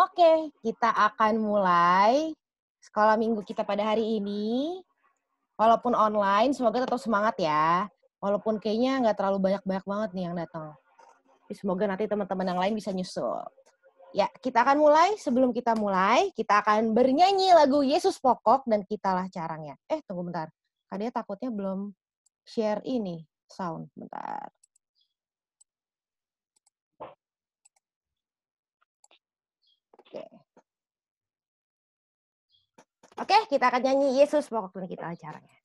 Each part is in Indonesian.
Oke, kita akan mulai sekolah minggu kita pada hari ini. Walaupun online, semoga tetap semangat ya. Walaupun kayaknya nggak terlalu banyak-banyak banget nih yang datang. Tapi semoga nanti teman-teman yang lain bisa nyusul. Ya, kita akan mulai. Sebelum kita mulai, kita akan bernyanyi lagu Yesus Pokok dan Kitalah Carangnya. Tunggu bentar. Dia takutnya belum share ini, sound. Bentar. Oke, kita akan nyanyi Yesus Pokok dan Kitalah Carangnya.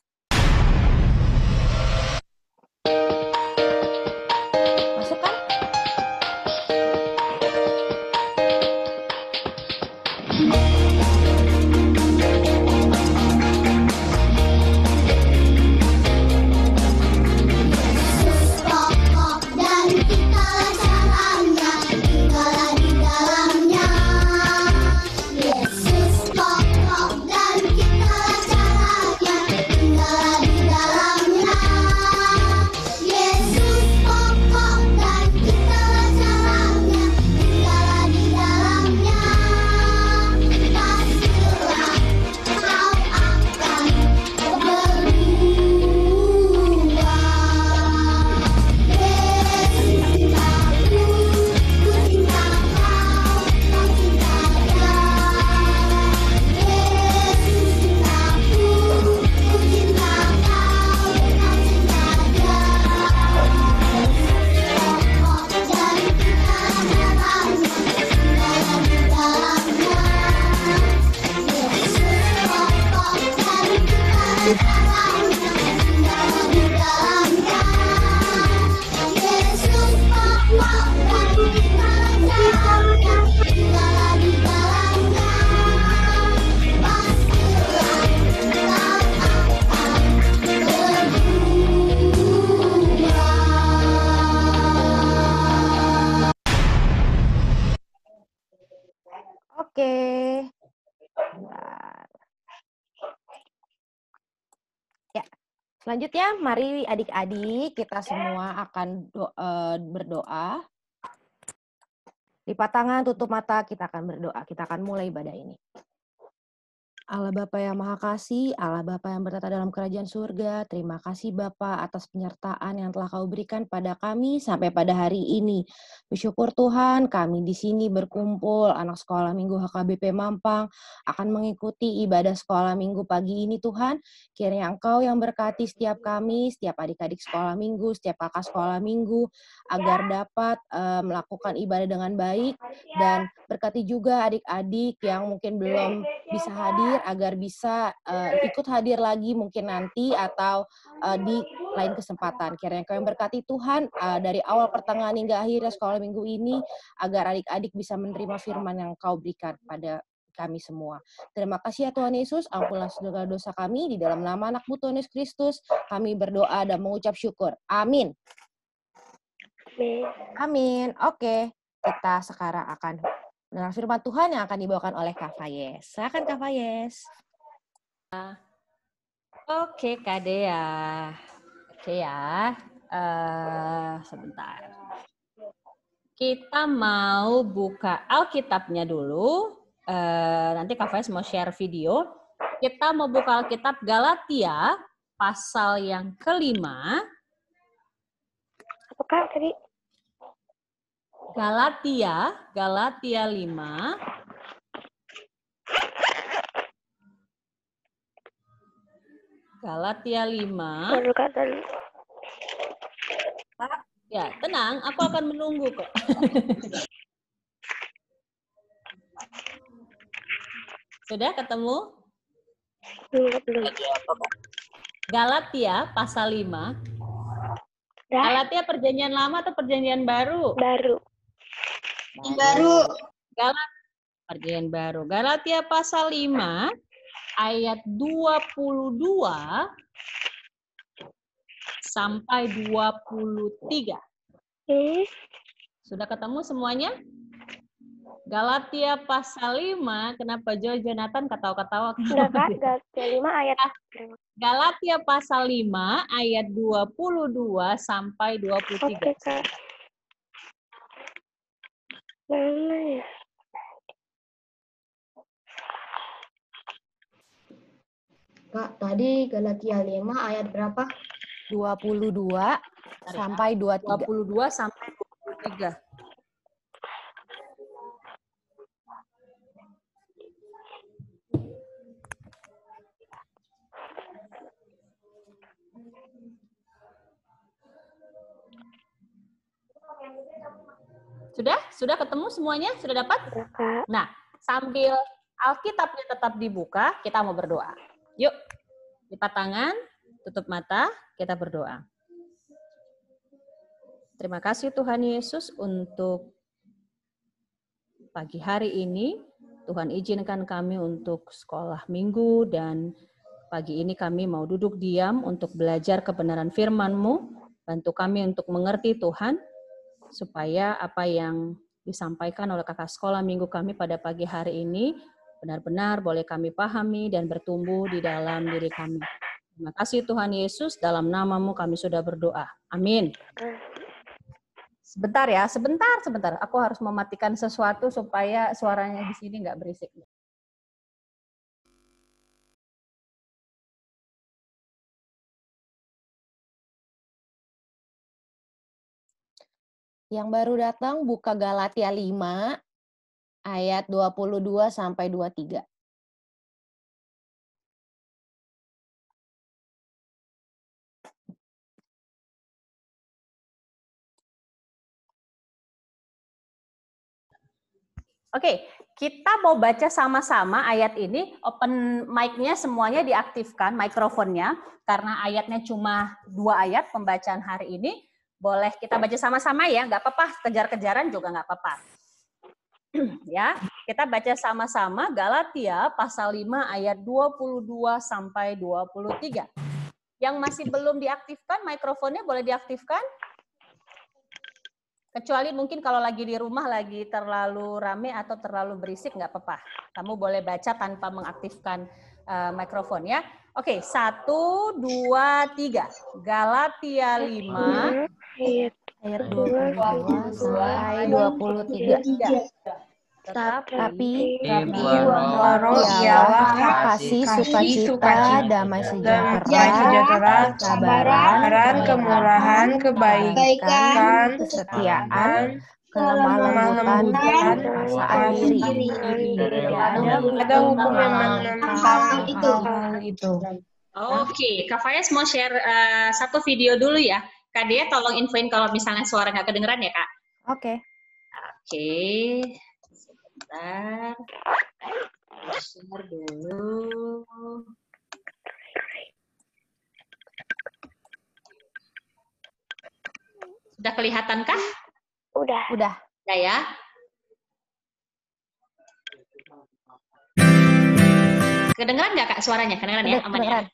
Masuk kan? Oke. Ya, selanjutnya mari adik-adik kita semua akan berdoa. Lipat tangan, tutup mata, kita akan berdoa. Kita akan mulai ibadah ini. Allah Bapa yang Maha Kasih, Allah Bapa yang bertata dalam kerajaan surga, terima kasih Bapa atas penyertaan yang telah Kau berikan pada kami sampai pada hari ini. Bersyukur Tuhan, kami di sini berkumpul, anak sekolah minggu HKBP Mampang, akan mengikuti ibadah sekolah minggu pagi ini Tuhan. Kiranya Engkau yang berkati setiap kami, setiap adik-adik sekolah minggu, setiap kakak sekolah minggu, agar dapat melakukan ibadah dengan baik, dan berkati juga adik-adik yang mungkin belum bisa hadir, agar bisa ikut hadir lagi mungkin nanti atau di lain kesempatan. Kiranya Kau yang berkati Tuhan dari awal pertengahan hingga akhirnya sekolah minggu ini, agar adik-adik bisa menerima firman yang Kau berikan pada kami semua. Terima kasih ya Tuhan Yesus, ampunlah segala dosa kami, di dalam nama anak-Mu Tuhan Yesus Kristus, kami berdoa dan mengucap syukur. Amin. Amin. Oke, kita sekarang akan mendengar firman Tuhan yang akan dibawakan oleh Kak Fayes. Silakan Kak Fayes. Oke, Kak Dea. Oke ya. Sebentar. Kita mau buka Alkitabnya dulu. Nanti Kak Faiz mau share video. Kita mau buka Alkitab Galatia pasal yang ke-5. Apakah tadi? Galatia 5. Galatia 5. Ya, tenang, aku akan menunggu kok. Sudah ketemu? Belum. Galatia pasal 5. Galatia perjanjian lama atau perjanjian baru? Baru. Perjanjian baru. Galatia pasal 5 ayat 22 sampai 23. Sudah ketemu semuanya? Galatia pasal 5, kenapa Jonathan ketawa-ketawa? Enggak, Kak. Galatia 5 ayat. Galatia pasal 5 ayat 22 sampai 23. Oke, Kak. Mana ya? Kak, tadi Galatia 5 ayat berapa? 22 sampai 23. 22 sampai 23. Sudah ketemu semuanya? Sudah dapat? Ya, Kak. Nah, sambil Alkitabnya tetap dibuka, kita mau berdoa. Yuk, lipat tangan, tutup mata, kita berdoa. Terima kasih Tuhan Yesus untuk pagi hari ini. Tuhan izinkan kami untuk sekolah minggu dan pagi ini kami mau duduk diam untuk belajar kebenaran firman-Mu. Bantu kami untuk mengerti Tuhan, supaya apa yang disampaikan oleh kakak sekolah minggu kami pada pagi hari ini benar-benar boleh kami pahami dan bertumbuh di dalam diri kami. Terima kasih Tuhan Yesus, dalam nama-Mu kami sudah berdoa. Amin. Sebentar ya, sebentar. Aku harus mematikan sesuatu supaya suaranya di sini nggak berisik. Yang baru datang buka Galatia 5 ayat 22 sampai 23. Oke, kita mau baca sama-sama ayat ini. Open mic-nya semuanya diaktifkan, mikrofonnya. Karena ayatnya cuma 2 ayat pembacaan hari ini. Boleh kita baca sama-sama ya, nggak apa-apa. Kejar-kejaran juga nggak apa-apa. Ya, kita baca sama-sama Galatia pasal 5 ayat 22 sampai 23. Yang masih belum diaktifkan, mikrofonnya boleh diaktifkan. Kecuali mungkin kalau lagi di rumah lagi terlalu rame atau terlalu berisik, nggak apa-apa. Kamu boleh baca tanpa mengaktifkan mikrofon ya. Oke, 1, 2, 3. Galatia 5 Ayat Ayat 22 sampai 23. Tapi Roh ialah kasih, sukacita, damai sejahtera, kesabaran, kemurahan, kebaikan, kesetiaan, kelemah lembutan, perasaan diri. Tidak ada hukum yang menentang itu. Oke, Kak Faiz mau share satu video dulu ya. Kak Dea tolong infoin kalau misalnya suara nggak kedengeran ya, Kak. Oke. Oke, sebentar. Share dulu. Sudah kelihatan kah? Udah. Ya. Kedengeran nggak Kak suaranya? Kedengeran ya? Aman ya?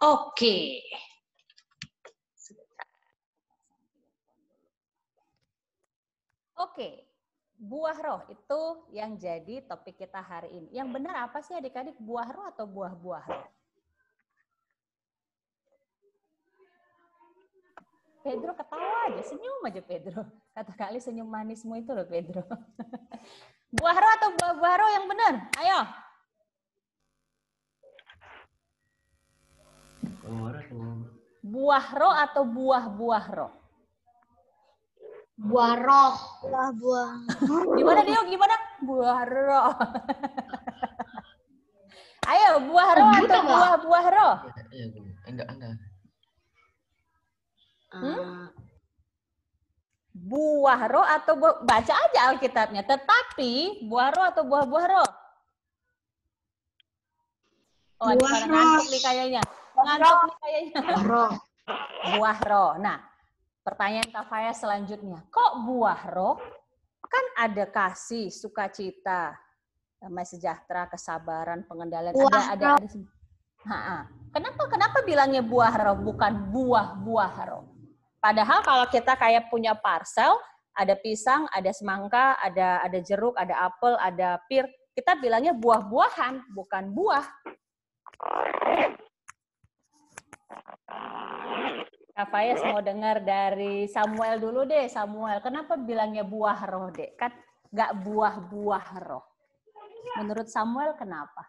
Oke. Oke. Buah roh itu yang jadi topik kita hari ini. Yang benar apa sih adik-adik? Buah roh atau buah-buah roh? Pedro ketawa aja, senyum aja Pedro. Kata kali senyum manismu itu loh Pedro. Buah roh atau buah-buah roh yang benar? Ayo. Buah roh atau buah-buah roh? Buah roh. Buah-buah. Gimana Dio? Gimana? Buah roh. Ayo, buah roh Gitu, atau Kak? buah-buah roh? Enggak. Buah roh atau baca aja Alkitabnya. Tetapi buah roh atau buah-buah roh? Oh, ada pada ngantuk nih kayaknya. Ngantuk nih kayaknya. Buah roh. Buah roh. Nah, pertanyaan Kak Faya selanjutnya. Kok buah roh? Kan ada kasih, sukacita, damai sejahtera, kesabaran, pengendalian. Ada. Kenapa bilangnya buah roh bukan buah-buah roh? Padahal kalau kita kayak punya parsel, ada pisang, ada semangka, ada jeruk, ada apel, ada pir, kita bilangnya buah-buahan, bukan buah. Kak Fayes mau dengar dari Samuel dulu deh. Samuel, kenapa bilangnya buah roh, Dek? Kan nggak buah-buah roh. Menurut Samuel, kenapa?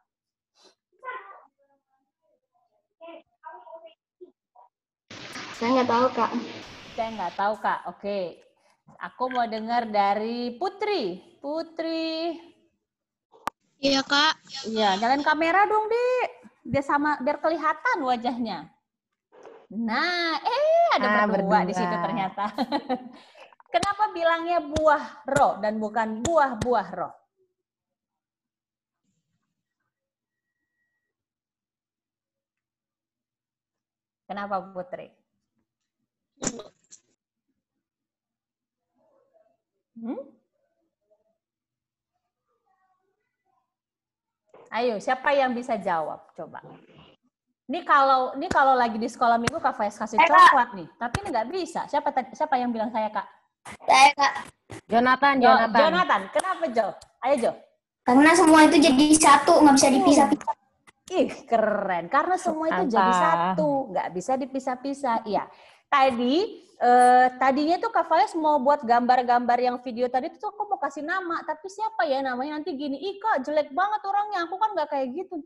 Saya nggak tahu, Kak. Saya nggak tahu, Kak. Oke. Aku mau dengar dari Putri. Putri. Iya, Kak. Iya, nyalain kamera dong, Dek. Biar kelihatan wajahnya. Nah, ada berdua di situ ternyata. Kenapa bilangnya buah roh dan bukan buah-buah roh? Kenapa Putri? Ayo, siapa yang bisa jawab? Coba. Ini kalau lagi di sekolah minggu Kak Faiz kasih coklat nih, tapi ini nggak bisa. Siapa yang bilang saya, Kak? Saya, Kak. Jonathan. Kenapa, Jo? Ayo, Jo. Karena semua itu jadi satu, nggak bisa dipisah-pisah. Ih, keren. Karena semua itu jadi satu, nggak bisa dipisah-pisah. Iya. Tadinya tuh Kak Faiz mau buat gambar-gambar yang video tadi tuh aku mau kasih nama, tapi siapa ya namanya nanti gini, ih Kak jelek banget orangnya, aku kan nggak kayak gitu,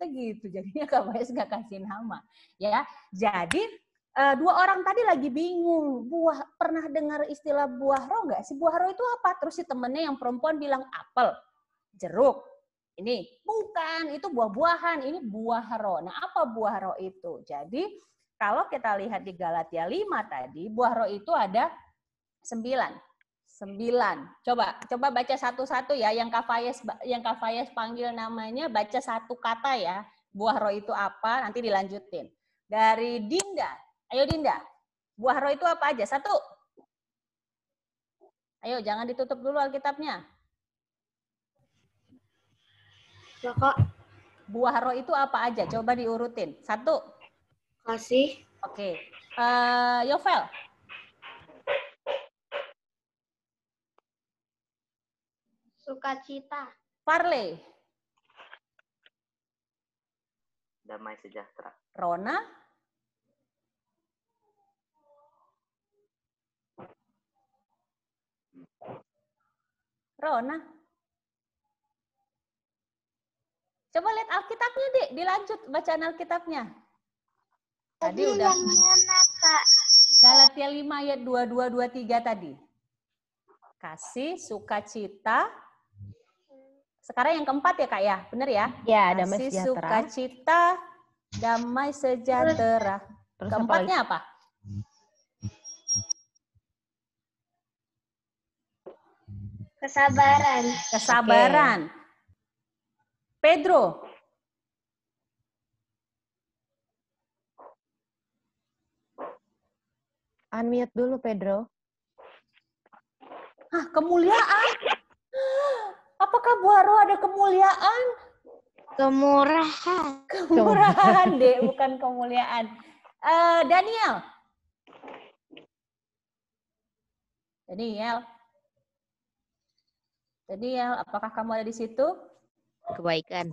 jadinya Kak Faiz nggak kasih nama, ya. Jadi dua orang tadi lagi bingung, pernah dengar istilah buah roh nggak sih? Buah roh itu apa? Terus si temennya yang perempuan bilang apel, jeruk, ini bukan, itu buah-buahan, ini buah roh. Nah apa buah roh itu? Jadi kalau kita lihat di Galatia 5 tadi, buah roh itu ada 9. Coba baca satu-satu ya, yang Kak Fayes panggil namanya, baca satu kata ya. Buah roh itu apa? Nanti dilanjutin. Dari Dinda. Ayo Dinda. Buah roh itu apa aja? Satu. Ayo, jangan ditutup dulu Alkitabnya. Ya, Kak. Buah roh itu apa aja? Coba diurutin. Satu. Kasih. Oke. Yovel. Sukacita. Farley. Damai sejahtera. Rona. Coba lihat Alkitabnya, Dik. Dilanjut bacaan Alkitabnya. Tadi udah Kak. Galatia 5 ayat 22-23 tadi. Kasih, sukacita. Sekarang yang keempat ya, Kak ya? Benar ya? Ya, damai Kasih, sejahtera. sukacita, damai sejahtera. Terus Keempatnya apa? Kesabaran. Kesabaran. Pedro. Unmute dulu, Pedro. Kemuliaan. Apakah buah roh ada kemuliaan? Kemurahan. Kemurahan, Dek, bukan kemuliaan. Daniel. Daniel, apakah kamu ada di situ? Kebaikan.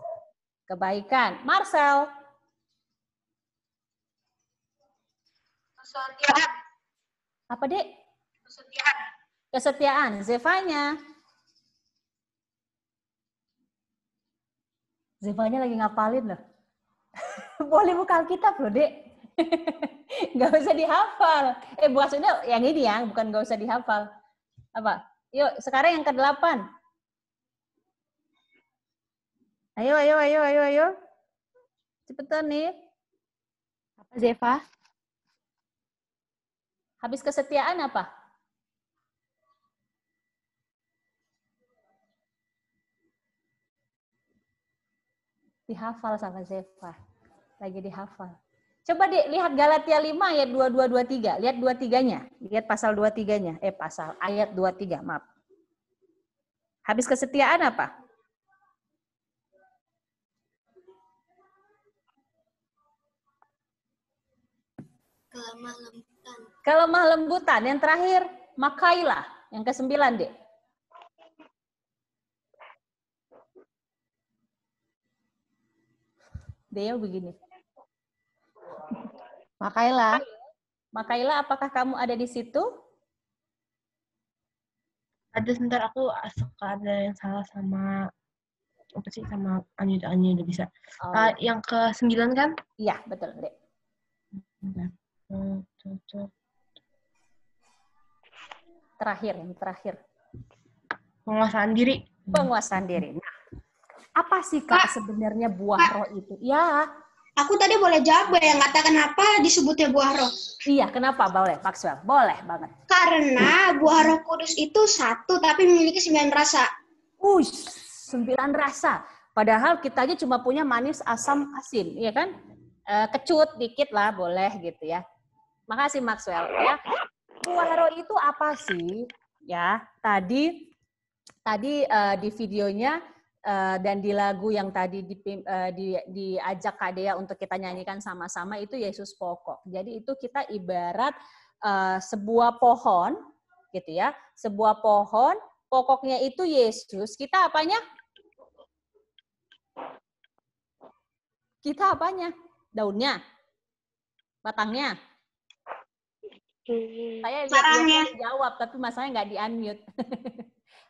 Kebaikan. Marcel. Kesetiaan. Apa, Dek? Kesetiaan. Kesetiaan. Zevanya. Zevanya lagi ngapalin loh. Boleh buka Alkitab loh, Dek. Nggak usah dihafal. Maksudnya yang ini ya, bukan nggak usah dihafal. Apa? Yuk, sekarang yang ke-8. Ayo. Cepetan nih. Apa, Zeva? Habis kesetiaan apa? Dihafal sama Zeva. Lagi dihafal. Coba lihat Galatia 5 ayat 22-23. Lihat 23-nya. Lihat pasal 23-nya. Pasal ayat 23, maaf. Habis kesetiaan apa? Kelemah lembutan. Yang terakhir, makailah. Yang ke-9, Dek. Deo begini. Makailah, apakah kamu ada di situ? Ada, sebentar aku suka ada yang salah sama apa sih, sama Anya udah bisa. Yang ke-9 kan? Iya, betul, Dek. Yang terakhir. Penguasaan diri. Nah, apa sih Kak sebenarnya buah roh itu? Ya. Aku tadi boleh jawab yang kata kenapa disebutnya buah roh? Iya, kenapa? Boleh, Maxwell. Boleh banget. Karena buah roh kudus itu satu, tapi memiliki 9 rasa. 9 rasa. Padahal kitanya cuma punya manis, asam, asin. Iya kan? Kecut dikit lah, boleh gitu ya. Makasih Maxwell. Ya. Buah roh itu apa sih? Ya, tadi di videonya dan di lagu yang tadi diajak Kak Dea untuk kita nyanyikan sama-sama itu Yesus pokok. Jadi itu kita ibarat sebuah pohon, gitu ya. Sebuah pohon, pokoknya itu Yesus. Kita apanya? Kita apanya? Daunnya? Batangnya? Saya lihat jawab, tapi masalahnya nggak di-unmute.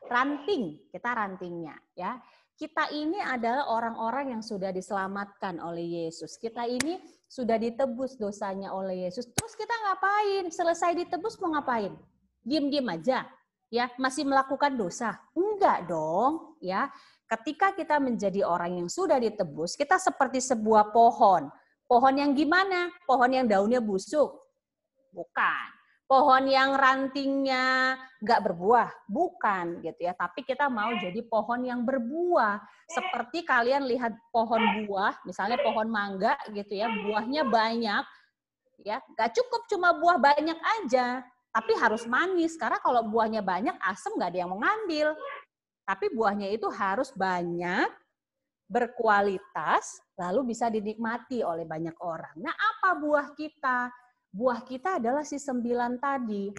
Ranting, kita rantingnya, ya. Kita ini adalah orang-orang yang sudah diselamatkan oleh Yesus. Kita ini sudah ditebus dosanya oleh Yesus. Terus kita ngapain? Selesai ditebus mau ngapain? Diam-diam aja, ya? Masih melakukan dosa? Enggak dong, ya. Ketika kita menjadi orang yang sudah ditebus, kita seperti sebuah pohon. Pohon yang gimana? Pohon yang daunnya busuk? Bukan. Pohon yang rantingnya nggak berbuah, bukan gitu ya. Tapi kita mau jadi pohon yang berbuah. Seperti kalian lihat pohon buah, misalnya pohon mangga gitu ya, buahnya banyak, ya. Nggak cukup cuma buah banyak aja, tapi harus manis. Karena kalau buahnya banyak, asam nggak ada yang mau ngambil. Tapi buahnya itu harus banyak, berkualitas, lalu bisa dinikmati oleh banyak orang. Nah, apa buah kita? Buah kita adalah si 9 tadi.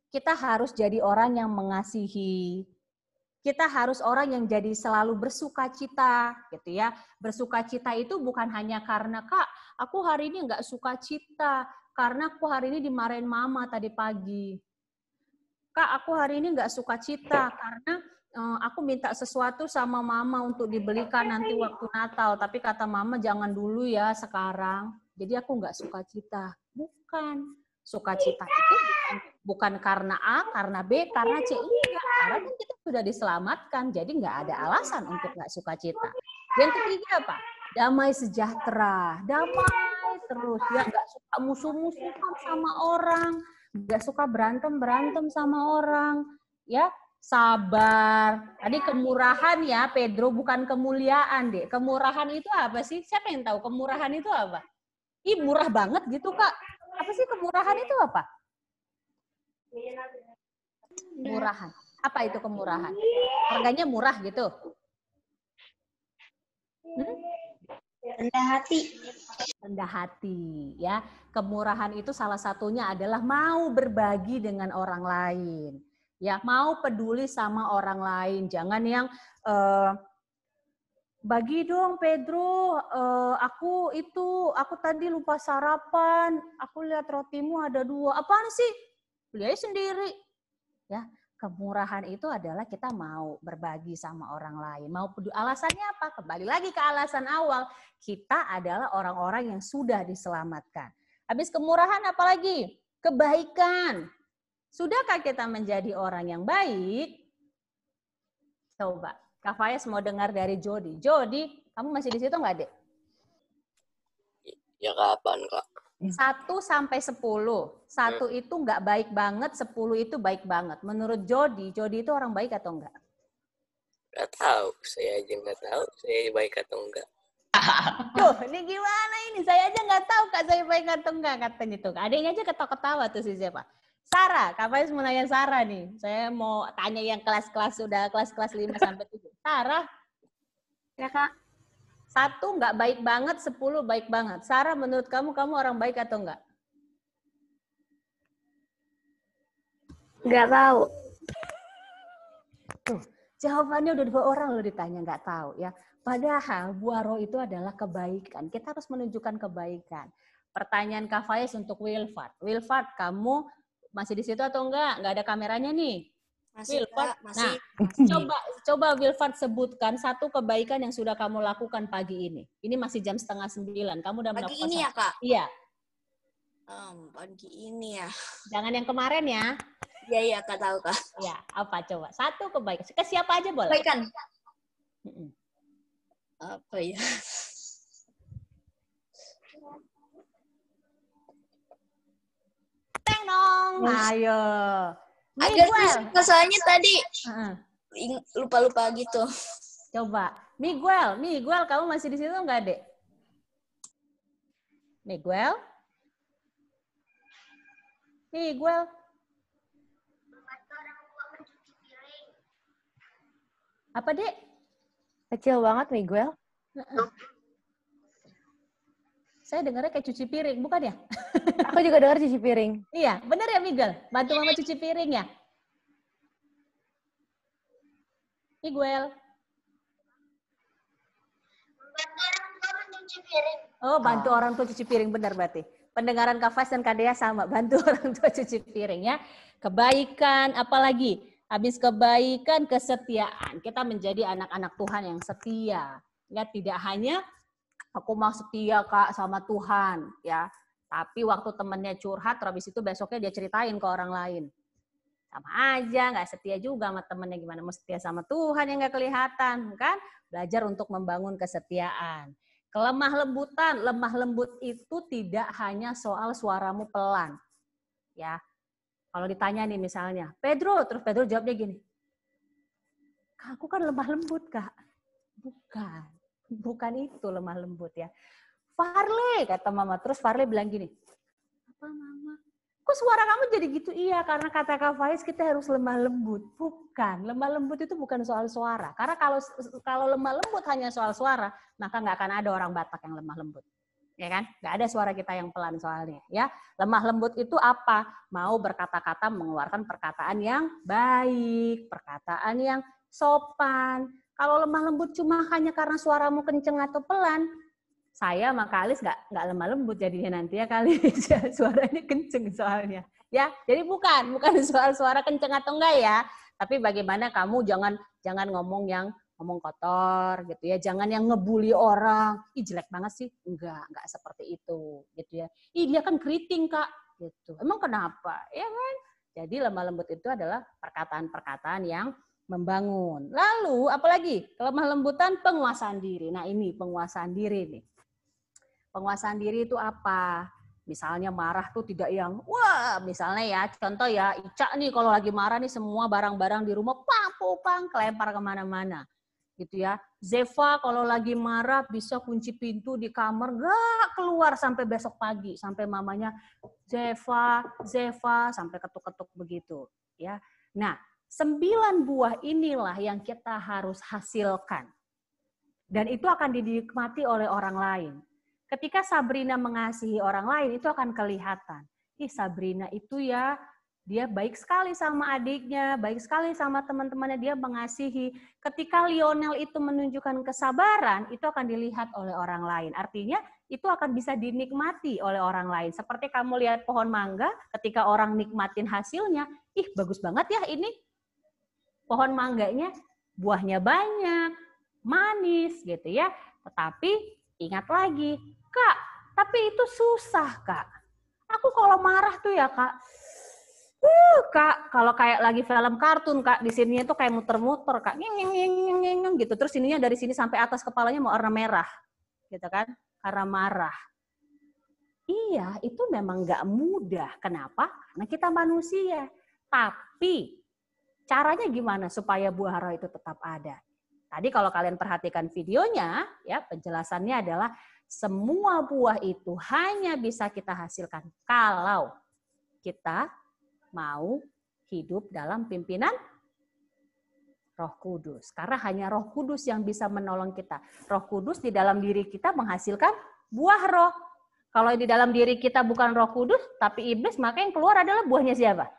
Kita harus jadi orang yang mengasihi. Kita harus orang yang jadi selalu bersukacita, gitu ya. Bersukacita itu bukan hanya karena, Kak, aku hari ini nggak sukacita, karena aku hari ini dimarahin mama tadi pagi. Kak, aku hari ini nggak sukacita, karena aku minta sesuatu sama mama untuk dibelikan nanti waktu Natal, tapi kata mama jangan dulu ya sekarang. Jadi aku nggak sukacita. Bukan. Sukacita itu bukan karena A, karena B, karena C. Enggak. Karena kan kita sudah diselamatkan. Jadi nggak ada alasan untuk nggak sukacita. Yang ketiga apa? Damai sejahtera. Damai terus. Ya, nggak suka musuh-musuhan sama orang. Nggak suka berantem-berantem sama orang. Ya, sabar. Tadi kemurahan ya, Pedro, bukan kemuliaan, Dek. Kemurahan itu apa sih? Siapa yang tahu kemurahan itu apa? Ih, murah banget gitu, Kak. Apa sih kemurahan itu apa? Murahan. Apa itu kemurahan? Harganya murah gitu. Rendah hati. Rendah hati, ya. Kemurahan itu salah satunya adalah mau berbagi dengan orang lain. Ya, mau peduli sama orang lain. Jangan yang bagi dong Pedro, aku tadi lupa sarapan, aku lihat rotimu ada 2. Apaan sih? Beli aja sendiri. Ya, kemurahan itu adalah kita mau berbagi sama orang lain. Mau peduli. Alasannya apa? Kembali lagi ke alasan awal. Kita adalah orang-orang yang sudah diselamatkan. Habis kemurahan apa lagi? Kebaikan. Sudahkah kita menjadi orang yang baik? Coba, Kak Faiz mau dengar dari Jody. Jody, kamu masih di situ nggak, Dek? Ya kapan, Kak? 1 sampai 10. 1 itu nggak baik banget, 10 itu baik banget. Menurut Jody itu orang baik atau enggak? Nggak tahu, saya aja nggak tahu saya baik atau enggak. Tuh, ini gimana ini? Saya aja nggak tahu Kak saya baik atau enggak, katanya tuh. Adiknya aja ketawa-ketawa tuh si siapa? Sarah, Kak Faiz mau nanya Sarah nih. Saya mau tanya yang kelas-kelas 5 sampai 7. Sarah. Ya, Kak. 1 nggak baik banget, 10 baik banget. Sarah, menurut kamu orang baik atau enggak? Nggak tahu. Tuh, jawabannya udah 2 orang loh ditanya nggak tahu ya. Padahal buah roh itu adalah kebaikan. Kita harus menunjukkan kebaikan. Pertanyaan Kak Faiz untuk Wilfat. Wilfat, kamu masih di situ atau enggak? Nggak ada kameranya nih. Masih, Wilfat, Kak, masih. Nah, coba Wilfat sebutkan 1 kebaikan yang sudah kamu lakukan pagi ini. Ini masih jam 8:30. Kamu udah Pagi melakukan ini ya, Kak? Iya. Pagi ini ya. Jangan yang kemarin ya. Iya, Kak, tahu, Kak. Ya, apa coba? 1 kebaikan. Ke siapa aja boleh? Kebaikan. Mm-mm. Apa ya? Teng dong. Ayo. Agak Miguel. susah soalnya tadi lupa-lupa gitu. Coba. Miguel, kamu masih di situ nggak, Dek? Miguel? Apa, Dek? Kecil banget, Miguel. Saya dengarnya kayak cuci piring, bukan ya? Aku juga dengar cuci piring. Iya, benar ya Miguel? Bantu Mama cuci piring ya? Miguel. Oh, bantu orang tua cuci piring, benar berarti. Pendengaran Kak Faiz dan Kak Dea sama, bantu orang tua cuci piring ya. Kebaikan, apalagi? Habis kebaikan, kesetiaan. Kita menjadi anak-anak Tuhan yang setia. Ya, tidak hanya aku mau setia Kak sama Tuhan ya. Tapi waktu temennya curhat, habis itu besoknya dia ceritain ke orang lain. Sama aja, nggak setia juga sama temennya. Gimana mau setia sama Tuhan yang nggak kelihatan, kan? Belajar untuk membangun kesetiaan. Kelemah lembutan, lemah lembut itu tidak hanya soal suaramu pelan. Ya, kalau ditanya nih misalnya, Pedro, terus Pedro jawabnya gini, aku kan lemah lembut Kak. Bukan itu lemah lembut ya. Farley, kata Mama. Terus Farley bilang gini, apa Mama? Kok suara kamu jadi gitu? Iya, karena kata Kak Faiz kita harus lemah lembut. Bukan, lemah lembut itu bukan soal suara. Karena kalau lemah lembut hanya soal suara, maka nggak akan ada orang Batak yang lemah lembut. Ya kan? Nggak ada suara kita yang pelan soalnya. Ya, lemah lembut itu apa? Mau berkata-kata, mengeluarkan perkataan yang baik, perkataan yang sopan. Kalau lemah lembut cuma hanya karena suaramu kenceng atau pelan, saya sama Kak Alis nggak lemah lembut jadinya nanti ya kali suaranya kenceng soalnya. Ya, jadi bukan soal suara kenceng atau enggak ya, tapi bagaimana kamu jangan ngomong kotor gitu ya, jangan yang ngebully orang. Ih jelek banget sih. Enggak seperti itu gitu ya. Ih dia kan keriting Kak gitu. Emang kenapa? Ya kan? Jadi lemah lembut itu adalah perkataan-perkataan yang membangun. Lalu apalagi? Kelemah lembutan penguasaan diri. Nah, ini penguasaan diri nih. Penguasaan diri itu apa? Misalnya marah tuh tidak yang, wah misalnya ya, contoh ya, Ica nih kalau lagi marah nih semua barang-barang di rumah, pang, kelempar kemana-mana. Gitu ya. Zeva kalau lagi marah bisa kunci pintu di kamar, gak keluar sampai besok pagi. Sampai mamanya, Zeva, sampai ketuk-ketuk begitu. Ya. Nah, 9 buah inilah yang kita harus hasilkan. Dan itu akan dinikmati oleh orang lain. Ketika Sabrina mengasihi orang lain, itu akan kelihatan. Ih, Sabrina itu ya, dia baik sekali sama adiknya, baik sekali sama teman-temannya, dia mengasihi. Ketika Lionel itu menunjukkan kesabaran, itu akan dilihat oleh orang lain. Artinya, itu akan bisa dinikmati oleh orang lain. Seperti kamu lihat pohon mangga, ketika orang nikmatin hasilnya, ih bagus banget ya ini pohon mangganya, buahnya banyak, manis gitu ya. Tetapi ingat lagi, Kak, tapi itu susah, Kak. Aku kalau marah tuh ya, Kak. Kak, kalau kayak lagi film kartun, Kak, di sininya tuh kayak muter-muter, Kak. Ngeng gitu. Terus ininya dari sini sampai atas kepalanya mau warna merah. Gitu kan? Karena marah. Iya, itu memang nggak mudah. Kenapa? Karena kita manusia. Tapi caranya gimana supaya buah roh itu tetap ada? Tadi kalau kalian perhatikan videonya, ya penjelasannya adalah semua buah itu hanya bisa kita hasilkan kalau kita mau hidup dalam pimpinan Roh Kudus. Karena hanya Roh Kudus yang bisa menolong kita. Roh Kudus di dalam diri kita menghasilkan buah roh. Kalau di dalam diri kita bukan Roh Kudus, tapi iblis, maka yang keluar adalah buahnya siapa?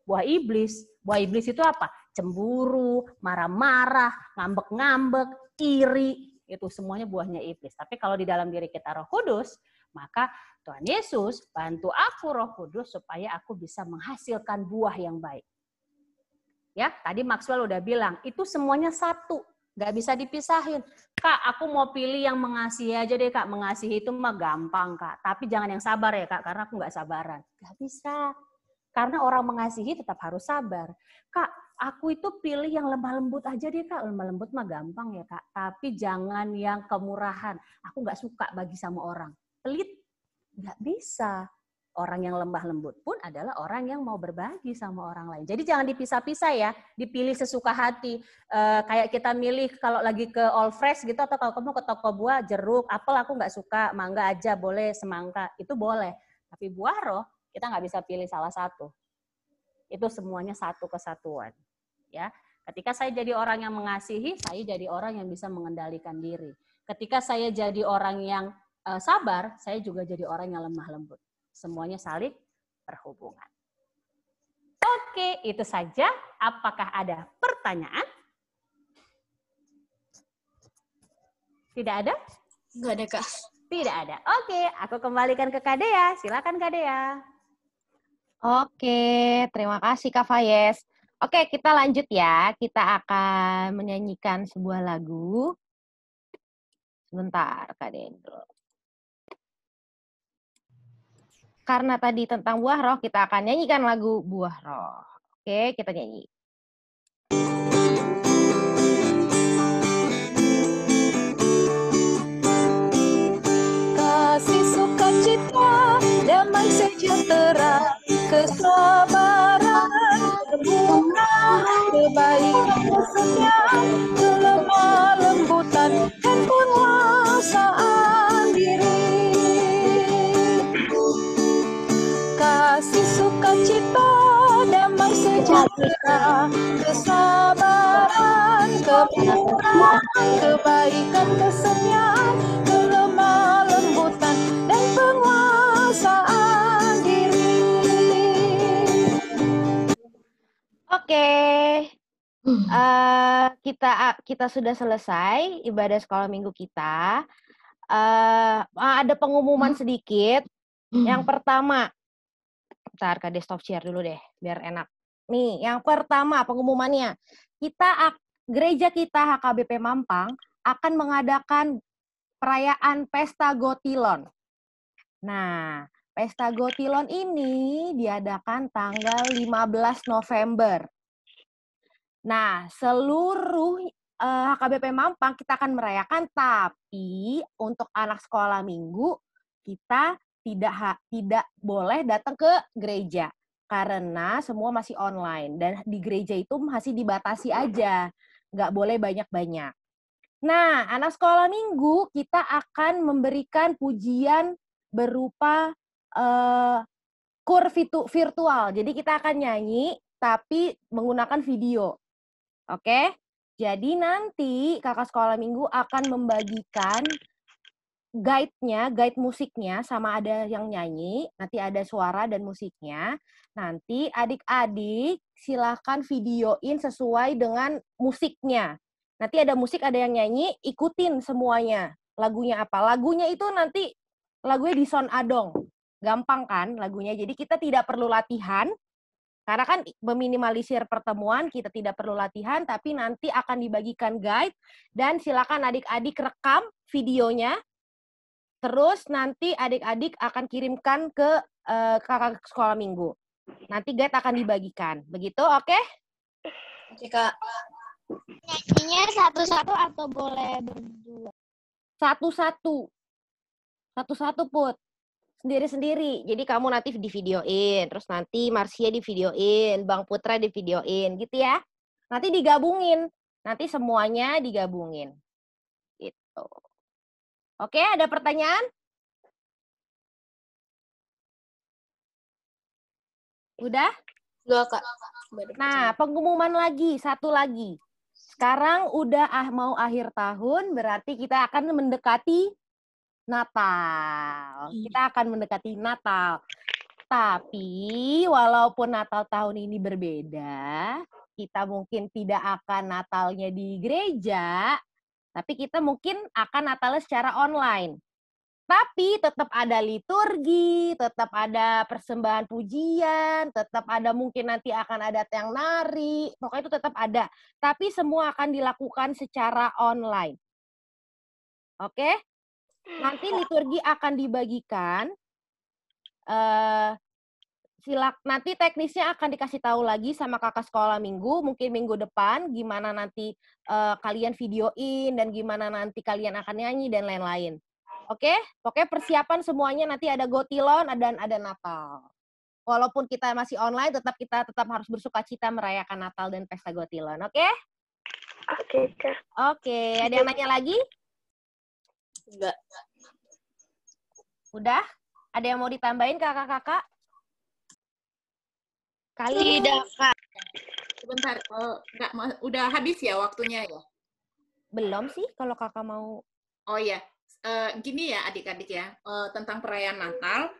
Buah iblis. Buah iblis itu apa? Cemburu, marah-marah, ngambek-ngambek, iri. Itu semuanya buahnya iblis. Tapi kalau di dalam diri kita Roh Kudus, maka Tuhan Yesus bantu aku Roh Kudus supaya aku bisa menghasilkan buah yang baik. Ya, tadi Maxwell udah bilang, itu semuanya satu. Nggak bisa dipisahin. Kak, aku mau pilih yang mengasihi aja deh, Kak. Mengasihi itu mah gampang, Kak. Tapi jangan yang sabar ya, Kak. Karena aku nggak sabaran. Nggak bisa. Karena orang mengasihi tetap harus sabar. Kak, aku itu pilih yang lemah lembut aja deh, Kak. Lemah lembut mah gampang ya, Kak. Tapi jangan yang kemurahan. Aku nggak suka bagi sama orang. Pelit. Nggak bisa. Orang yang lemah lembut pun adalah orang yang mau berbagi sama orang lain. Jadi jangan dipisah-pisah ya. Dipilih sesuka hati. Kayak kita milih kalau lagi ke All Fresh gitu, atau kalau kamu ke toko buah, jeruk, apel aku nggak suka, mangga aja boleh, semangka. Itu boleh. Tapi buah roh, kita nggak bisa pilih salah satu. Itu semuanya satu kesatuan. Ya, ketika saya jadi orang yang mengasihi, saya jadi orang yang bisa mengendalikan diri. Ketika saya jadi orang yang sabar, saya juga jadi orang yang lemah lembut. Semuanya saling berhubungan. Oke, itu saja. Apakah ada pertanyaan? Tidak ada? Nggak ada, Kak. Tidak ada. Oke, aku kembalikan ke Kak Dea. Silakan Kak Dea. Oke, terima kasih Kak Fayes. Oke, kita lanjut ya. Kita akan menyanyikan sebuah lagu. Sebentar, Kak Dendro. Karena tadi tentang buah roh, kita akan nyanyikan lagu Buah Roh. Oke, kita nyanyi. Kasih sukacita, damai sejahtera, kesabaran, kemuliaan, kebaikan, kesetiaan, kelemah lembutan, dan penguasaan diri. Kasih sukacita, damai sejahtera, kesabaran, kemuliaan, kebaikan, kesetiaan, kelemah lembutan, dan penguasaan diri. Oke, kita sudah selesai ibadah sekolah minggu kita. Ada pengumuman sedikit. Yang pertama, bentar Kak De stop share dulu deh, biar enak. Nih, yang pertama pengumumannya. Gereja kita HKBP Mampang akan mengadakan perayaan Pesta Gotilon. Nah, Pesta Gotilon ini diadakan tanggal 15 November. Nah, seluruh HKBP Mampang kita akan merayakan, tapi untuk anak sekolah minggu kita tidak boleh datang ke gereja karena semua masih online dan di gereja itu masih dibatasi aja, nggak boleh banyak-banyak. Nah, anak sekolah minggu kita akan memberikan pujian berupa kur virtual. Jadi kita akan nyanyi tapi menggunakan video. Oke? Jadi nanti kakak sekolah minggu akan membagikan guide musiknya sama ada yang nyanyi, nanti ada suara dan musiknya. Nanti adik-adik silakan videoin sesuai dengan musiknya. Nanti ada musik, ada yang nyanyi, ikutin semuanya. Lagunya apa? Lagunya itu nanti lagunya di sound adong. Gampang kan lagunya? Jadi kita tidak perlu latihan. Karena kan meminimalisir pertemuan, kita tidak perlu latihan, tapi nanti akan dibagikan guide, dan silakan adik-adik rekam videonya, terus nanti adik-adik akan kirimkan ke kakak sekolah minggu. Nanti guide akan dibagikan. Begitu, oke? Oke, Kak. Nyanyinya satu-satu atau boleh berdua? Satu-satu. Satu-satu, Put. Sendiri-sendiri. Jadi kamu nanti di-videoin, terus nanti Marsia di-videoin, Bang Putra di-videoin, gitu ya. Nanti digabungin. Nanti semuanya digabungin. Gitu. Oke, ada pertanyaan? Udah? Udah, Kak. Nah, pengumuman lagi, satu lagi. Sekarang udah mau akhir tahun, berarti kita akan mendekati Natal. Kita akan mendekati Natal. Tapi walaupun Natal tahun ini berbeda, kita mungkin tidak akan Natalnya di gereja, tapi kita mungkin akan Natalnya secara online. Tapi tetap ada liturgi, tetap ada persembahan pujian, tetap ada mungkin nanti akan ada yang nari, pokoknya itu tetap ada. Tapi semua akan dilakukan secara online. Oke? Nanti liturgi akan dibagikan. Nanti teknisnya akan dikasih tahu lagi sama kakak sekolah minggu, mungkin minggu depan, gimana nanti kalian videoin, dan gimana nanti kalian akan nyanyi, dan lain-lain. Oke? Pokoknya persiapan semuanya nanti ada gotilon, dan ada Natal. Walaupun kita masih online, kita tetap harus bersukacita merayakan Natal dan pesta gotilon. Oke? Oke, Kak. Oke, ada yang nanya lagi? Enggak. Udah? Ada yang mau ditambahin kakak-kakak? Tidak, Kak. Sebentar, udah habis ya waktunya ya? Belum sih, kalau kakak mau. Oh iya, gini ya adik-adik ya, tentang perayaan Natal,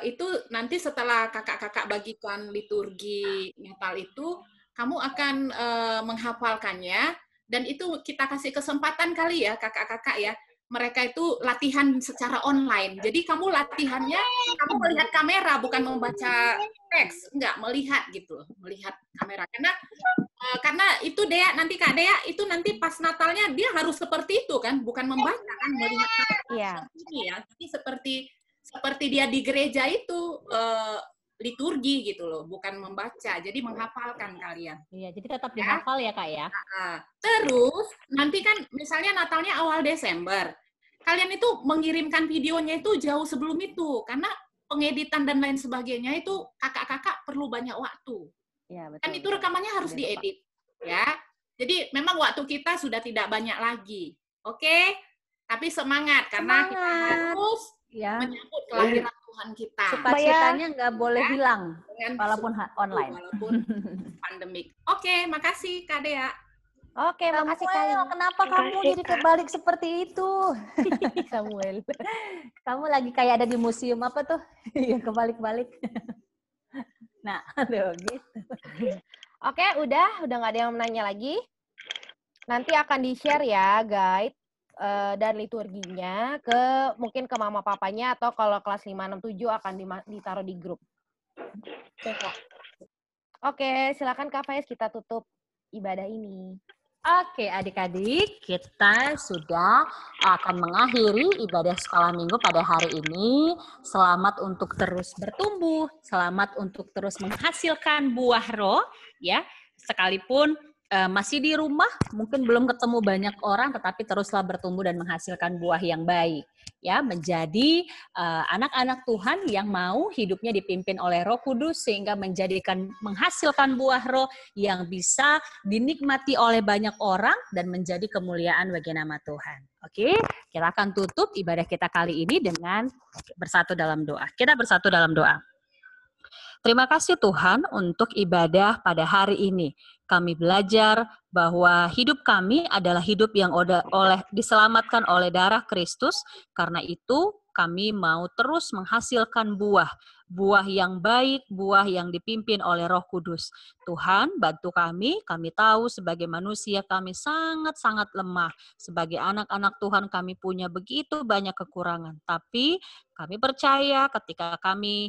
itu nanti setelah kakak-kakak bagikan liturgi Natal itu, kamu akan menghafalkannya, dan itu kita kasih kesempatan kali ya kakak-kakak ya, mereka itu latihan secara online. Jadi kamu latihannya, kamu melihat kamera, bukan membaca teks, enggak, melihat gitu, melihat kamera. Karena itu Dea, nanti Kak Dea, itu nanti pas Natalnya dia harus seperti itu kan, bukan membaca kan, melihat kamera ini ya. Jadi seperti dia di gereja itu liturgi gitu loh, bukan membaca. Jadi menghafalkan kalian. Iya, jadi tetap dihafal ya Kak ya. Terus nanti kan misalnya Natalnya awal Desember. Kalian itu mengirimkan videonya itu jauh sebelum itu, karena pengeditan dan lain sebagainya itu kakak-kakak perlu banyak waktu. Ya, betul, kan itu rekamannya harus diedit, ya. Jadi memang waktu kita sudah tidak banyak lagi, oke? Tapi semangat, karena kita harus menyambut kelahiran Tuhan kita. Sukacitanya nggak boleh hilang, walaupun online. Walaupun pandemik. Oke, makasih Kak Dea. Oke, makasih kalian. Kenapa kamu jadi kebalik seperti itu? Samuel. Kamu lagi kayak ada di museum apa tuh? Yang kebalik-balik. Nah, aduh gitu. Oke, udah nggak ada yang menanya lagi. Nanti akan di-share ya guide dan liturginya mungkin ke mama papanya, atau kalau kelas 5, 6, 7 akan ditaruh di grup. Oke, silakan Kak Faiz, kita tutup ibadah ini. Oke, adik-adik, kita sudah akan mengakhiri ibadah sekolah minggu pada hari ini. Selamat untuk terus bertumbuh, selamat untuk terus menghasilkan buah roh, ya. Sekalipun masih di rumah, mungkin belum ketemu banyak orang, tetapi teruslah bertumbuh dan menghasilkan buah yang baik. Ya, menjadi anak-anak Tuhan yang mau hidupnya dipimpin oleh Roh Kudus, sehingga menghasilkan buah roh yang bisa dinikmati oleh banyak orang dan menjadi kemuliaan bagi nama Tuhan. Oke, kita akan tutup ibadah kita kali ini dengan bersatu dalam doa. Kita bersatu dalam doa. Terima kasih Tuhan untuk ibadah pada hari ini. kami belajar bahwa hidup kami adalah hidup yang diselamatkan oleh darah Kristus. Karena itu kami mau terus menghasilkan buah yang baik, buah yang dipimpin oleh Roh Kudus. Tuhan, bantu kami tahu sebagai manusia kami sangat-sangat lemah. Sebagai anak-anak Tuhan kami punya begitu banyak kekurangan. Tapi kami percaya ketika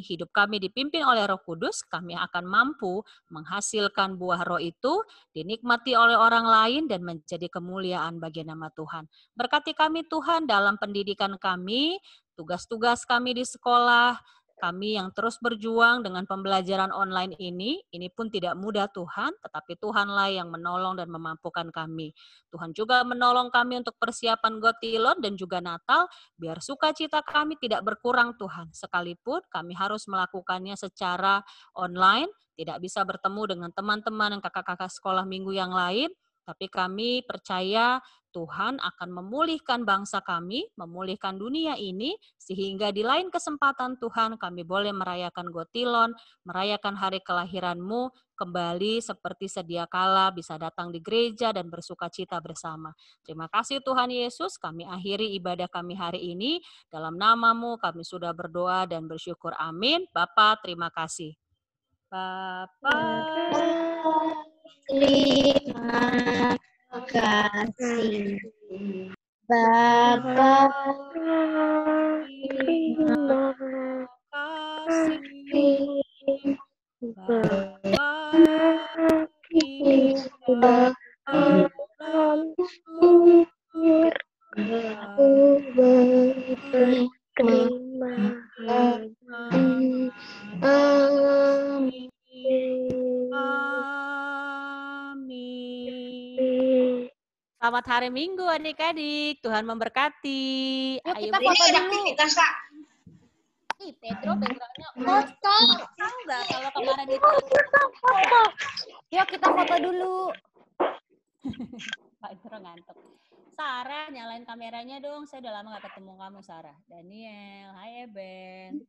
hidup kami dipimpin oleh Roh Kudus, kami akan mampu menghasilkan buah roh itu, dinikmati oleh orang lain dan menjadi kemuliaan bagi nama Tuhan. Berkati kami Tuhan dalam pendidikan kami, tugas-tugas kami di sekolah, kami yang terus berjuang dengan pembelajaran online ini pun tidak mudah Tuhan, tetapi Tuhanlah yang menolong dan memampukan kami. Tuhan juga menolong kami untuk persiapan Gotilon dan juga Natal, biar sukacita kami tidak berkurang Tuhan. Sekalipun kami harus melakukannya secara online, tidak bisa bertemu dengan teman-teman dan kakak-kakak sekolah minggu yang lain, tapi kami percaya Tuhan akan memulihkan bangsa kami, memulihkan dunia ini, sehingga di lain kesempatan Tuhan kami boleh merayakan Gotilon, merayakan hari kelahiran-Mu, kembali seperti sedia kala bisa datang di gereja dan bersukacita bersama. Terima kasih Tuhan Yesus, kami akhiri ibadah kami hari ini, dalam nama-Mu kami sudah berdoa dan bersyukur. Amin. Bapa, terima kasih. Bapa, Terima kasih. Bapa, terima kasih. Bapa, Terima Amin. Selamat hari Minggu adik-adik. Tuhan memberkati. Yuk Ayo kita foto dulu. aktivitas, Kak. Ih, Pedro backgroundnya tahu nggak kalau kemarin itu Yuk kita foto dulu. Pak Pedro ngantuk. Sarah, nyalain kameranya dong. Saya udah lama gak ketemu kamu, Sarah. Daniel, hai Eben.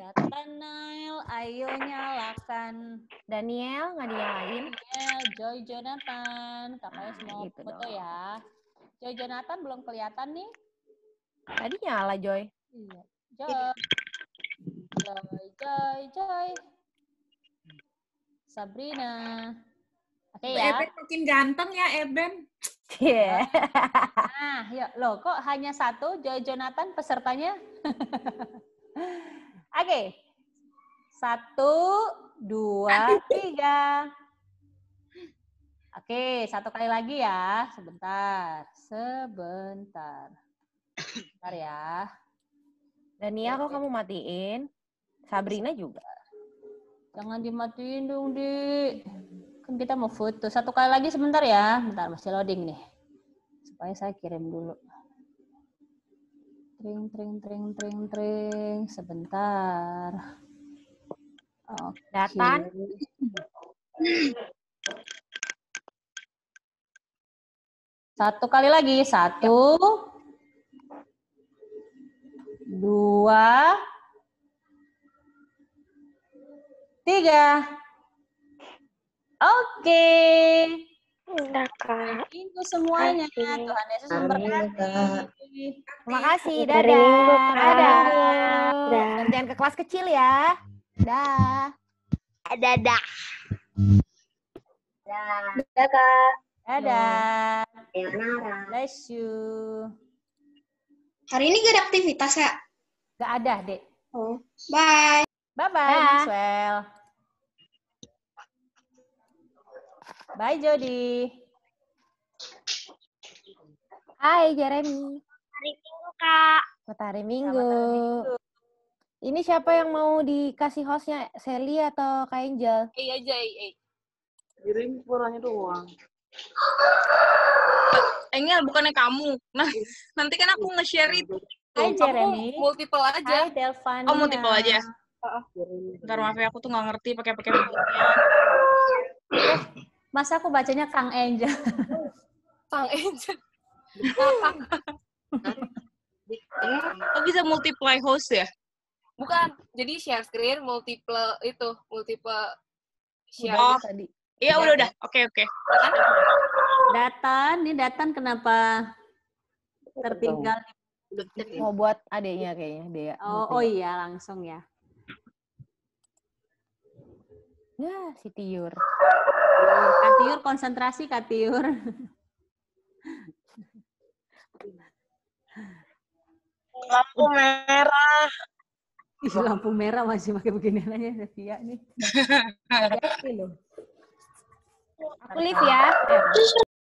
Nathanael, ayo nyalakan. Daniel, nggak dinyalain. Daniel, Joy, Jonathan. Kakaknya semua Gitu foto dong. ya. Joy, Jonathan belum kelihatan nih. Tadi nyala, Joy. Iya. Joy. Sabrina. Oke ya. Eben makin ganteng ya, Eben. Yeah. Nah, yuk. Loh, kok hanya satu Joy Jonathan pesertanya? Oke. 1, 2, 3. Oke, satu kali lagi ya. Sebentar. Sebentar ya. Daniel, kok kamu matiin? Sabrina juga. Jangan dimatiin dong, Dik. Kan kita mau foto. Satu kali lagi sebentar ya. Bentar, masih loading nih. Supaya saya kirim dulu. Tring. Sebentar. Oke. Datang. Satu kali lagi. 1, 2, 3. Oke. Minggu semuanya. Tuhan Yesus memberkati. Terima kasih. Dadah. Dadah. Gantian ke kelas kecil ya. Dah. Dadah. Dadah, Kak. Dadah. Bless you. Hari ini gak ada aktivitas, Kak? Gak ada, Dek. Oh, bye. Bye-bye, Maxwell. Bye, Jody. Hai, Jeremy. Hari Minggu, Kak. Selamat hari Minggu. Ini siapa yang mau dikasih hostnya? Sally atau Kak Angel? aja. Kirim suaranya doang. Engel, bukannya kamu. Nah, nanti kan aku nge-share itu. Hai, Jeremy. Kamu multiple aja. Hai, Delvania. Oh, multiple aja. Bentar, maaf ya, aku tuh nggak ngerti pakai beginian. Masa aku bacanya Kang Angel? Kang Angel. Oh, bisa multiply host ya? Bukan, jadi share screen multiple share. Oh, tadi. Iya, udah. Oke. Datan kenapa tertinggal? Mau buat adiknya kayaknya, Dea. Oh iya, langsung ya. Ya, si Tiur. Kak Tiur, konsentrasi Kak Tiur. Lampu merah. Ih, lampu merah masih pakai begini aja Via nih. Hati-hati loh. Aku live ya.